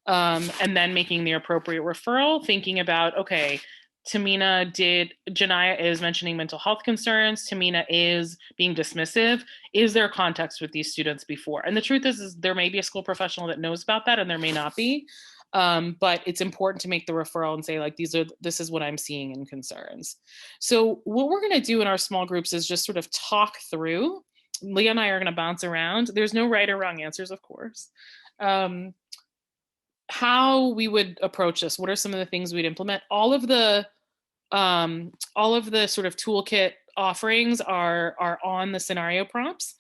And then making the appropriate referral, thinking about, okay, Janiyah is mentioning mental health concerns, Tamina is being dismissive. Is there context with these students before? And the truth is there may be a school professional that knows about that, and there may not be. But it's important to make the referral and say, like, this is what I'm seeing in concerns. So what we're going to do in our small groups is just sort of talk through. Leah and I are going to bounce around. There's no right or wrong answers, of course. How we would approach this. What are some of the things we'd implement? All of the sort of toolkit offerings are on the scenario prompts.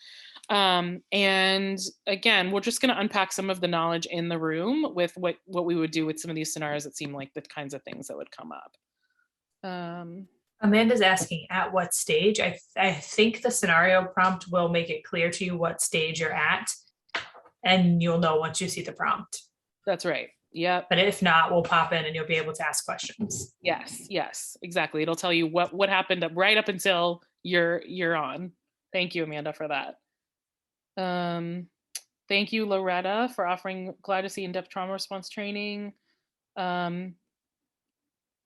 And again, we're just going to unpack some of the knowledge in the room with what we would do with some of these scenarios that seem like the kinds of things that would come up.
Amanda's asking at what stage. I think the scenario prompt will make it clear to you what stage you're at, and you'll know once you see the prompt.
That's right. Yeah.
But if not, we'll pop in and you'll be able to ask questions.
Yes, exactly. It'll tell you what happened right up until you're on. Thank you, Amanda, for that. Thank you, Loretta, for offering. Glad to see in-depth trauma response training.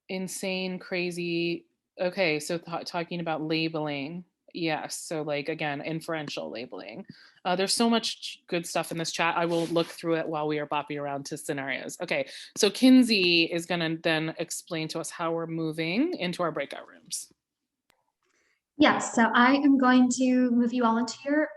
Insane, crazy. Okay, so talking about labeling. Yes, so like again, inferential labeling. There's so much good stuff in this chat. I will look through it while we are bopping around to scenarios. Okay, so Kinsey is gonna then explain to us how we're moving into our breakout rooms.
Yes, so I am going to move you all into your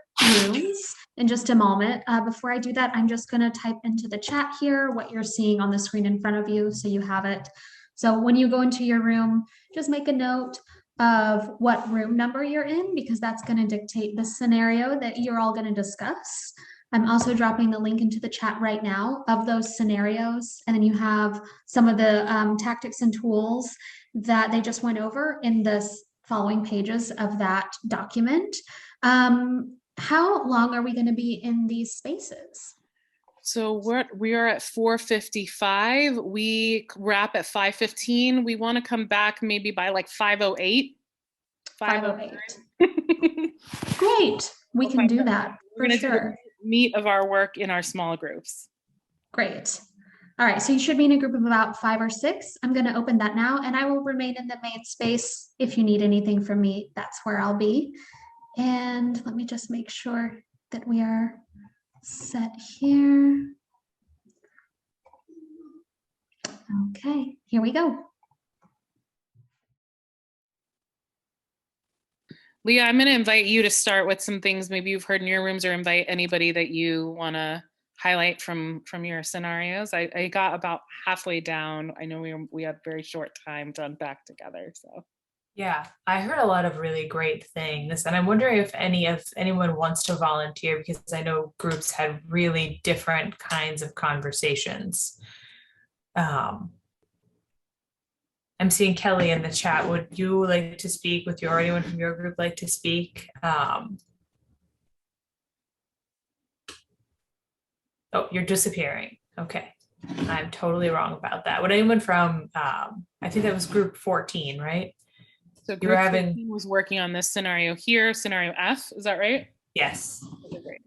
rooms in just a moment. Before I do that, I'm just going to type into the chat here what you're seeing on the screen in front of you so you have it. So when you go into your room, just make a note of what room number you're in, because that's going to dictate the scenario that you're all going to discuss. I'm also dropping the link into the chat right now of those scenarios, and then you have some of the tactics and tools that they just went over in this following pages of that document. How long are we going to be in these spaces?
So we are at 4:55. We wrap at 5:15. We want to come back maybe by like 5:08.
5:08. Great. We can do that for sure.
Meat of our work in our small groups.
Great. All right, so you should be in a group of about 5 or 6. I'm going to open that now, and I will remain in the main space. If you need anything from me, that's where I'll be. And let me just make sure that we are set here. Okay, here we go.
Leah, I'm going to invite you to start with some things maybe you've heard in your rooms, or invite anybody that you want to highlight from your scenarios. I got about halfway down. I know we had very short time to unpack together. So
yeah, I heard a lot of really great things, and I'm wondering if anyone wants to volunteer, because I know groups had really different kinds of conversations. I'm seeing Kelly in the chat. Would you like to speak? Would you or anyone from your group like to speak? Oh, you're disappearing. Okay. I'm totally wrong about that. Would anyone from, I think that was group 14, right?
So group 14 was working on this scenario here, scenario F, is that right?
Yes.
Okay, great.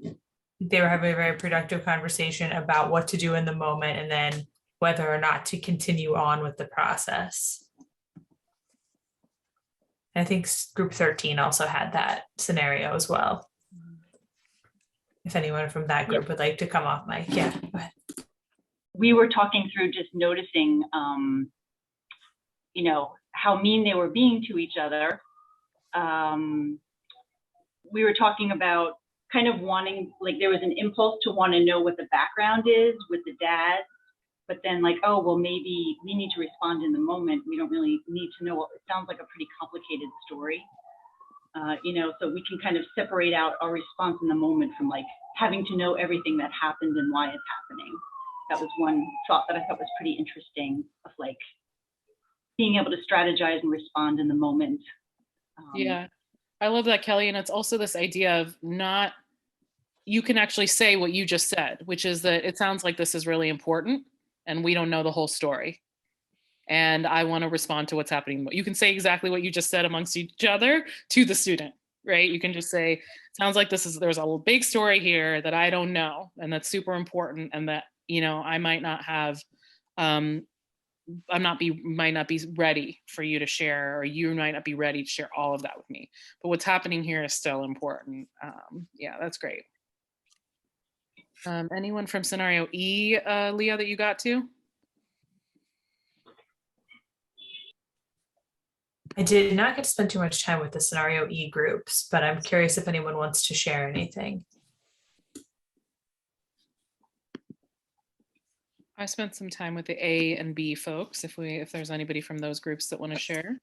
They were having a very productive conversation about what to do in the moment, and then whether or not to continue on with the process. I think group 13 also had that scenario as well. If anyone from that group would like to come off mic, yeah, go ahead.
We were talking through just noticing, you know, how mean they were being to each other. We were talking about kind of wanting, like there was an impulse to want to know what the background is with the dad, but then like, oh, well, maybe we need to respond in the moment. We don't really need to know. It sounds like a pretty complicated story. You know, so we can kind of separate out our response in the moment from like having to know everything that happened and why it's happening. That was one thought that I thought was pretty interesting, of like being able to strategize and respond in the moment.
Yeah, I love that, Kelly. And it's also this idea of not, you can actually say what you just said, which is that it sounds like this is really important and we don't know the whole story. And I want to respond to what's happening. You can say exactly what you just said amongst each other to the student, right? You can just say, sounds like there's a big story here that I don't know, and that's super important, and that, you know, I might not have, might not be ready for you to share, or you might not be ready to share all of that with me. But what's happening here is still important. Yeah, that's great. Anyone from scenario E, Leah, that you got to?
I did not get to spend too much time with the scenario E groups, but I'm curious if anyone wants to share anything.
I spent some time with the A and B folks, if there's anybody from those groups that want to share.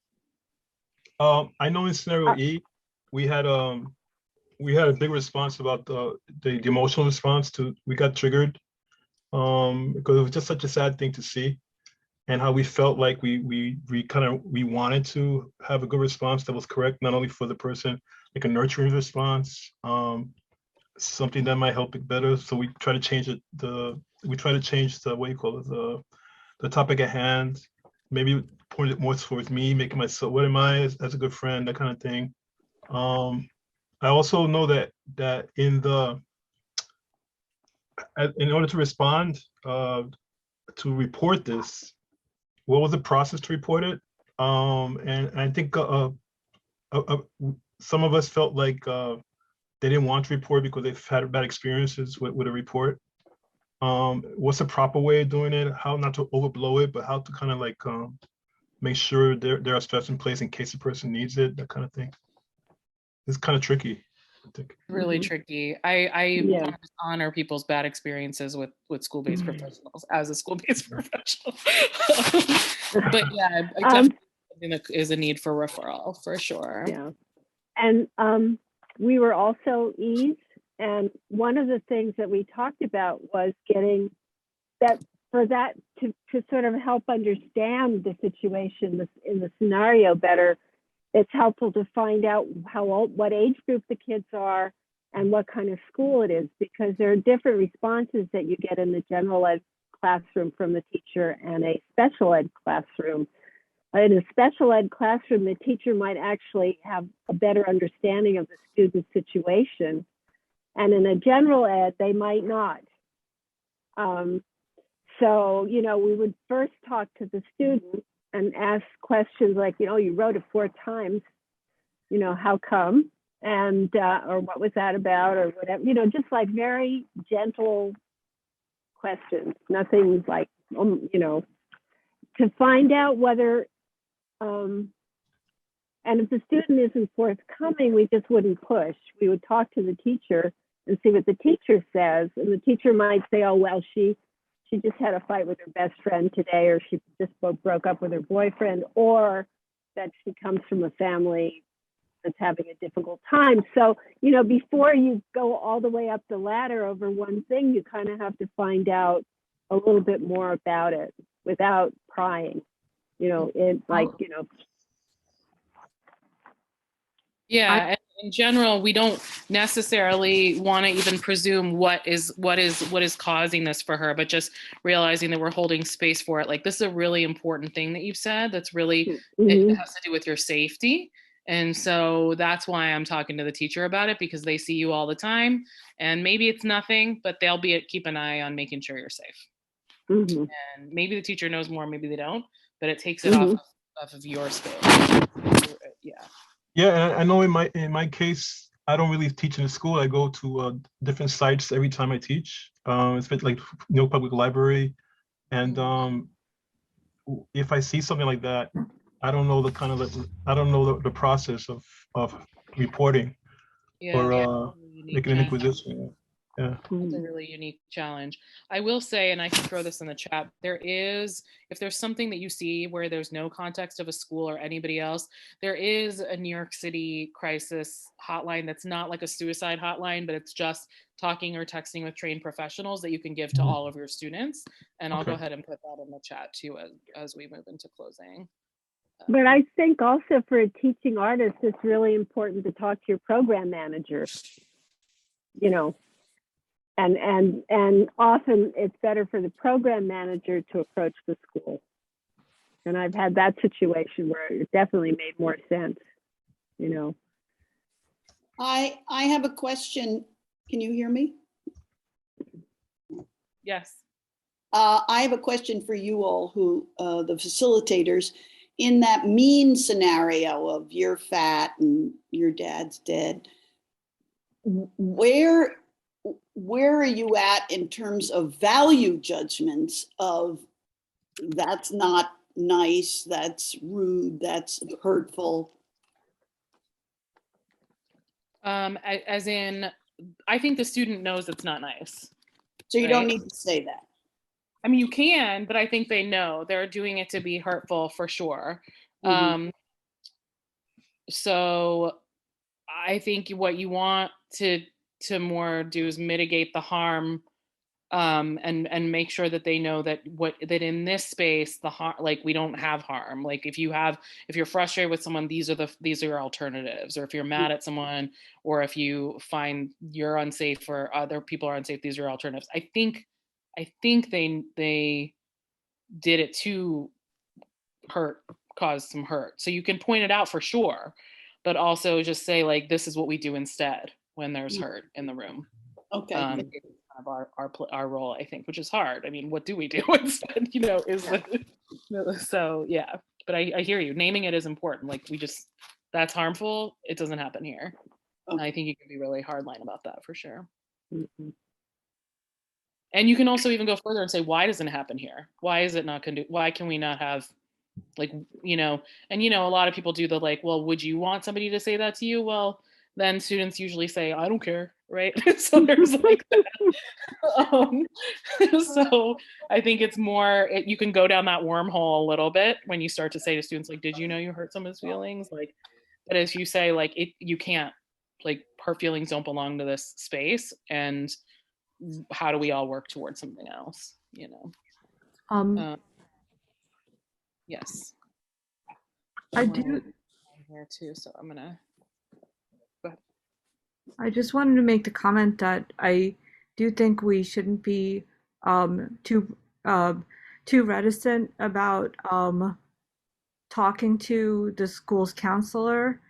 I know in scenario E, we had a big response about the emotional response to, we got triggered because it was just such a sad thing to see, and how we felt like we wanted to have a good response that was correct, not only for the person, like a nurturing response, something that might help it better. So we try to change it. We try to change the, what you call it, the topic at hand. Maybe point it more towards me, making myself, what am I as a good friend, that kind of thing. I also know that in the in order to respond, to report this, what was the process to report it? And I think some of us felt like they didn't want to report because they've had bad experiences with a report. What's the proper way of doing it? How not to overblow it, but how to kind of like make sure there are steps in place in case the person needs it, that kind of thing. It's kind of tricky, I think.
Really tricky. I
Yeah.
want to honor people's bad experiences with school-based professionals as a school-based professional. But yeah, I definitely think that is a need for referral for sure.
Yeah. And we were also ease, and one of the things that we talked about was getting that to sort of help understand the situation in the scenario better. It's helpful to find out what age group the kids are and what kind of school it is, because there are different responses that you get in the general ed classroom from the teacher and a special ed classroom. In a special ed classroom, the teacher might actually have a better understanding of the student's situation. And in a general ed, they might not. So, we would first talk to the student and ask questions like, you wrote it 4 times, how come? And, or what was that about, or whatever, just like very gentle questions, nothing like, to find out whether, and if the student isn't forthcoming, we just wouldn't push. We would talk to the teacher and see what the teacher says. And the teacher might say, oh, well, she just had a fight with her best friend today, or she just broke up with her boyfriend, or that she comes from a family that's having a difficult time. So, before you go all the way up the ladder over one thing, you kind of have to find out a little bit more about it without prying,
Yeah, in general, we don't necessarily want to even presume what is causing this for her, but just realizing that we're holding space for it. Like, this is a really important thing that you've said. That's really, it has to do with your safety. And so that's why I'm talking to the teacher about it, because they see you all the time, and maybe it's nothing, but they'll keep an eye on making sure you're safe. And maybe the teacher knows more, maybe they don't, but it takes it off of your space. Yeah.
Yeah, and I know in my case, I don't really teach in a school. I go to different sites every time I teach. It's been like public library, and if I see something like that, I don't know the process of reporting or making an inquisition. Yeah.
It's a really unique challenge. I will say, and I can throw this in the chat, if there's something that you see where there's no context of a school or anybody else, there is a New York City crisis hotline that's not like a suicide hotline, but it's just talking or texting with trained professionals that you can give to all of your students. And I'll go ahead and put that in the chat too as we move into closing.
But I think also for a teaching artist, it's really important to talk to your program manager, And often it's better for the program manager to approach the school. And I've had that situation where it definitely made more sense,
I have a question. Can you hear me?
Yes.
I have a question for you all the facilitators. In that mean scenario of you're fat and your dad's dead, where are you at in terms of value judgments of that's not nice, that's rude, that's hurtful?
As in, I think the student knows it's not nice.
So you don't need to say that.
I mean, you can, but I think they know they're doing it to be hurtful for sure. So I think what you want to more do is mitigate the harm, and make sure that they know that in this space, the harm, like, we don't have harm. Like, if you're frustrated with someone, these are your alternatives. Or if you're mad at someone, or if you find you're unsafe or other people are unsafe, these are your alternatives. I think they did it to cause some hurt. So you can point it out for sure, but also just say, like, this is what we do instead when there's hurt in the room.
Okay.
of our role, I think, which is hard. I mean, what do we do instead? So yeah. But I hear you. Naming it is important. Like that's harmful. It doesn't happen here.
Okay.
I think you can be really hardline about that for sure.
Mm-hmm.
And you can also even go further and say, why doesn't it happen here? Why is it not why can we not have and a lot of people do the well, would you want somebody to say that to you? Well, then students usually say, I don't care, right? So there's that. So I think it's more, you can go down that wormhole a little bit when you start to say to students, did you know you hurt someone's feelings? But as you say, you can't, her feelings don't belong to this space. And how do we all work towards something else, yes.
I do
here too, so I'm gonna go ahead.
I just wanted to make the comment that I do think we shouldn't be too reticent about talking to the school's counselor,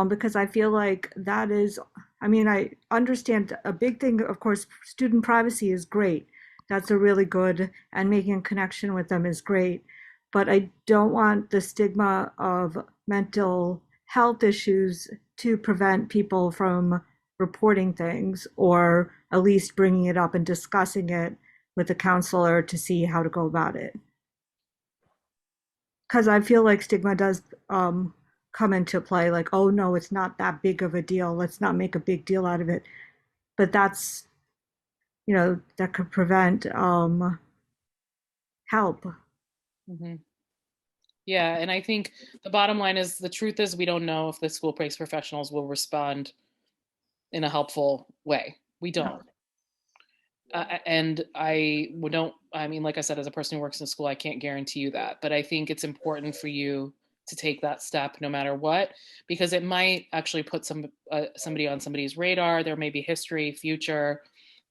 because I feel like that is, I understand a big thing, of course, student privacy is great. That's a really good, and making a connection with them is great. But I don't want the stigma of mental health issues to prevent people from reporting things, or at least bringing it up and discussing it with a counselor to see how to go about it. Because I feel like stigma does come into play, oh no, it's not that big of a deal. Let's not make a big deal out of it. But that's, that could prevent help.
Mm-hmm. Yeah, and I think the bottom line is, the truth is, we don't know if the school-based professionals will respond in a helpful way. We don't. And like I said, as a person who works in school, I can't guarantee you that. But I think it's important for you to take that step no matter what, because it might actually put somebody on somebody's radar. There may be history, future.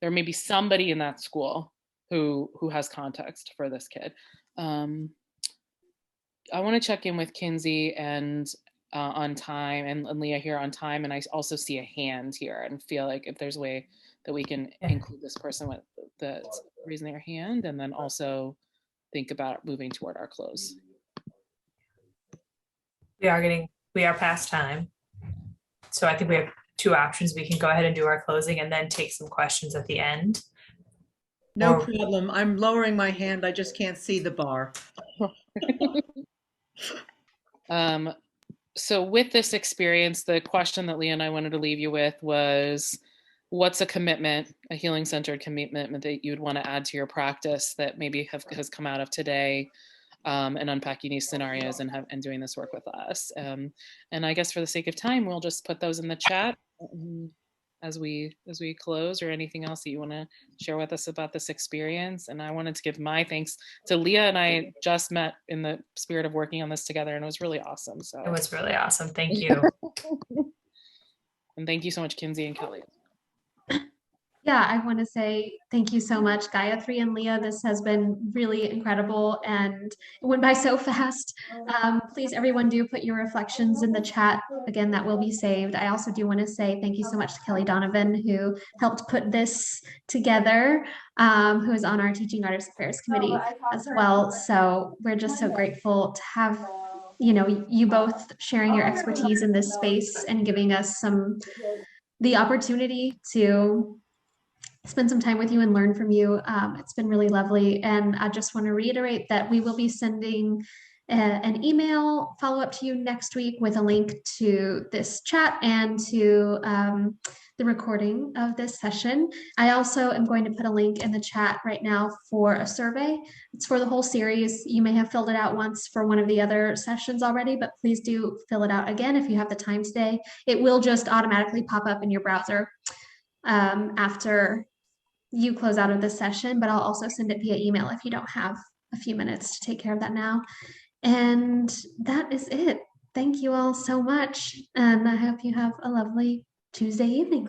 There may be somebody in that school who has context for this kid. I want to check in with Kinsey and on time, and Leah here on time. And I also see a hand here and feel like if there's a way that we can include this person with the raising their hand, and then also think about moving toward our close.
We are past time. So I think we have two options. We can go ahead and do our closing and then take some questions at the end.
No problem. I'm lowering my hand. I just can't see the bar.
So with this experience, the question that Leah and I wanted to leave you with was, what's a commitment, a healing-centered commitment that you'd want to add to your practice that maybe has come out of today, and unpacking these scenarios and doing this work with us. And I guess for the sake of time, we'll just put those in the chat as we close, or anything else that you want to share with us about this experience. And I wanted to give my thanks to Leah, and I just met in the spirit of working on this together, and it was really awesome. So
it was really awesome. Thank you.
And thank you so much, Kinsey and Kelly.
Yeah, I want to say thank you so much, Gayathri and Leah. This has been really incredible, and it went by so fast. Please, everyone, do put your reflections in the chat. Again, that will be saved. I also do want to say thank you so much to Kelly Donovan, who helped put this together, who is on our Teaching Artist Affairs Committee as well. So we're just so grateful to have you both sharing your expertise in this space and giving us the opportunity to spend some time with you and learn from you. It's been really lovely. And I just want to reiterate that we will be sending an email follow-up to you next week with a link to this chat and to the recording of this session. I also am going to put a link in the chat right now for a survey. It's for the whole series. You may have filled it out once for one of the other sessions already, but please do fill it out again if you have the time today. It will just automatically pop up in your browser after you close out of this session, but I'll also send it via email if you don't have a few minutes to take care of that now. And that is it. Thank you all so much. And I hope you have a lovely Tuesday evening.